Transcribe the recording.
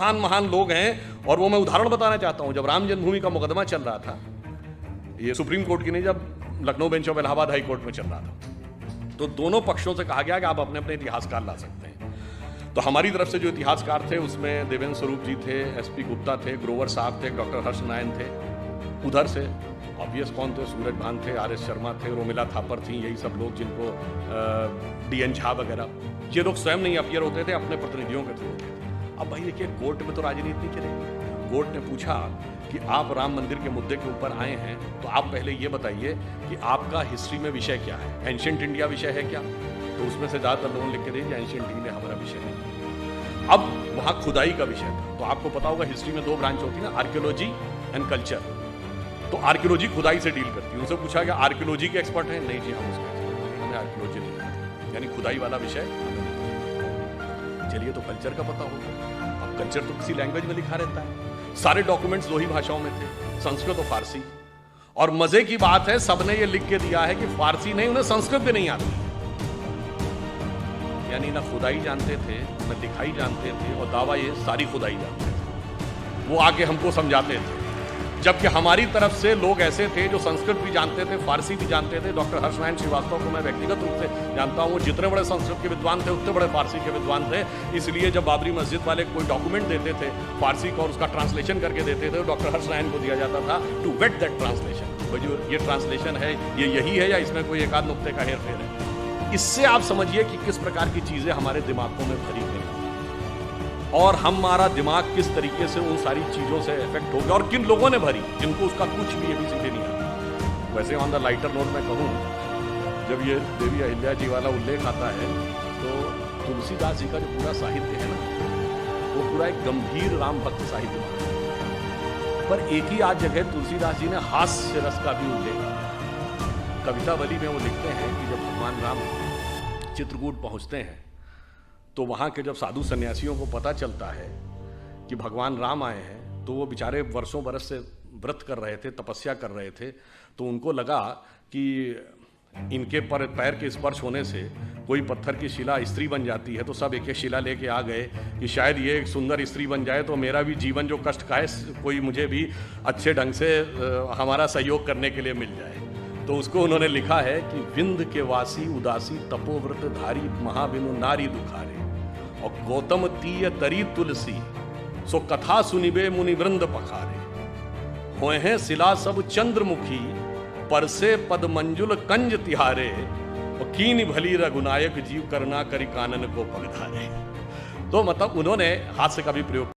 महान महान लोग हैं। और वो मैं उदाहरण बताना चाहता हूं, जब राम जन्मभूमि का मुकदमा चल रहा था, ये सुप्रीम कोर्ट की नहीं, जब Lucknow bench of Allahabad high court में चल रहा था, तो दोनों पक्षों से कहा गया कि आप अपने अपने इतिहासकार ला सकते हैं। तो हमारी तरफ से जो इतिहासकार थे उसमें देवेंद्र स्वरूप जी थे, एसपी गुप्ता थे, ग्रोवर साहब थे, डॉक्टर हर्ष नारायण थे। उधर से ऑब्वियस कौन थे, सूरज भान थे, आर.एस. शर्मा थे, रोमिला थापर थी, यही सब लोग जिनको डी.एन. झा वगैरह, ये लोग स्वयं नहीं अपियर होते थे, अपने प्रतिनिधियों के थ्रू होते थे। अब भाई देखिए, कोर्ट में तो राजनीति नहीं चलेगी। कोर्ट ने पूछा कि आप राम मंदिर के मुद्दे के ऊपर आए हैं, तो आप पहले ये बताइए कि आपका हिस्ट्री में विषय क्या है, एंशिएंट इंडिया विषय है क्या? तो उसमें से ज़्यादातर लोगों ने लिख के दिए एंशिएंट इंडिया हमारा विषय है। अब वहाँ खुदाई का विषय था, तो आपको पता होगा हिस्ट्री में दो ब्रांच होती है ना, आर्कियोलॉजी एंड कल्चर। तो आर्कियोलॉजी खुदाई से डील करती है। उनसे पूछा कि आर्कियोलॉजी के एक्सपर्ट हैं? नहीं जी, हम उसके एक्सपर्ट नहीं, हमें आर्कियोलॉजी नहीं आती, यानी खुदाई वाला विषय हमें नहीं। चलिए, तो कल्चर का पता होगा। अब कल्चर तो किसी लैंग्वेज में लिखा रहता है, सारे डॉक्यूमेंट्स दो ही भाषाओं में थे, संस्कृत और फारसी। और मजे की बात है, सबने ये लिख के दिया है कि फारसी नहीं, उन्हें संस्कृत भी नहीं आती, यानी ना खुदाई जानते थे, ना लिखाई जानते थे, और दावा ये सारी खुदाई जानते थे। वो आके हमको समझाते थे, जबकि हमारी तरफ से लोग ऐसे थे जो संस्कृत भी जानते थे, फारसी भी जानते थे। डॉक्टर हर्ष नारायण श्रीवास्तव को मैं व्यक्तिगत रूप से जानता हूँ, वो जितने बड़े संस्कृत के विद्वान थे उतने बड़े फारसी के विद्वान थे। इसलिए जब बाबरी मस्जिद वाले कोई डॉक्यूमेंट देते थे फारसी का और उसका ट्रांसलेशन करके देते थे, तो डॉक्टर हर्ष नारायण को दिया जाता था टू वेट दैट ट्रांसलेशन। जो ये ट्रांसलेशन है, ये यही है या इसमें कोई एक आध नुक्ते का हेरफेर है? इससे आप समझिए कि किस प्रकार की चीजें हमारे दिमागों में भरी हुई हैं और हमारा दिमाग किस तरीके से उन सारी चीज़ों से इफेक्ट हो गया, और किन लोगों ने भरी, जिनको उसका कुछ भी एबीसीडी नहीं आता। वैसे ऑन द लाइटर नोट में कहूँ, जब ये देवी अहिल्या जी वाला उल्लेख आता है, तो तुलसीदास जी का जो पूरा साहित्य है ना, वो पूरा एक गंभीर राम भक्त साहित्य माना है। पर एक ही आज जगह तुलसीदास जी ने हास्य रस का भी उल्लेख किया। कवितावली में वो लिखते हैं कि जब भगवान राम चित्रकूट पहुँचते हैं, तो वहाँ के जब साधु सन्यासियों को पता चलता है कि भगवान राम आए हैं, तो वो बेचारे वर्षों बरस से व्रत कर रहे थे, तपस्या कर रहे थे, तो उनको लगा कि इनके पैर के स्पर्श होने से कोई पत्थर की शिला स्त्री बन जाती है। तो सब एक एक शिला लेके आ गए कि शायद ये एक सुंदर स्त्री बन जाए, तो मेरा भी जीवन जो कष्ट का है, कोई मुझे भी अच्छे ढंग से हमारा सहयोग करने के लिए मिल जाए। तो उसको उन्होंने लिखा है कि विंध्य के वासी उदासी तपोव्रत धारी, महाबिनु नारी दुखारे, और गौतम तीय तरी तुलसी, सो कथा सुनिबे मुनि वृंद पखारे, होए हैं शिला सब चंद्रमुखी, परसे पद मंजुल कंज तिहारे, और कीन भली रघुनायक जीव करना करी कानन को पगधारे। तो मतलब उन्होंने हास्य का भी प्रयोग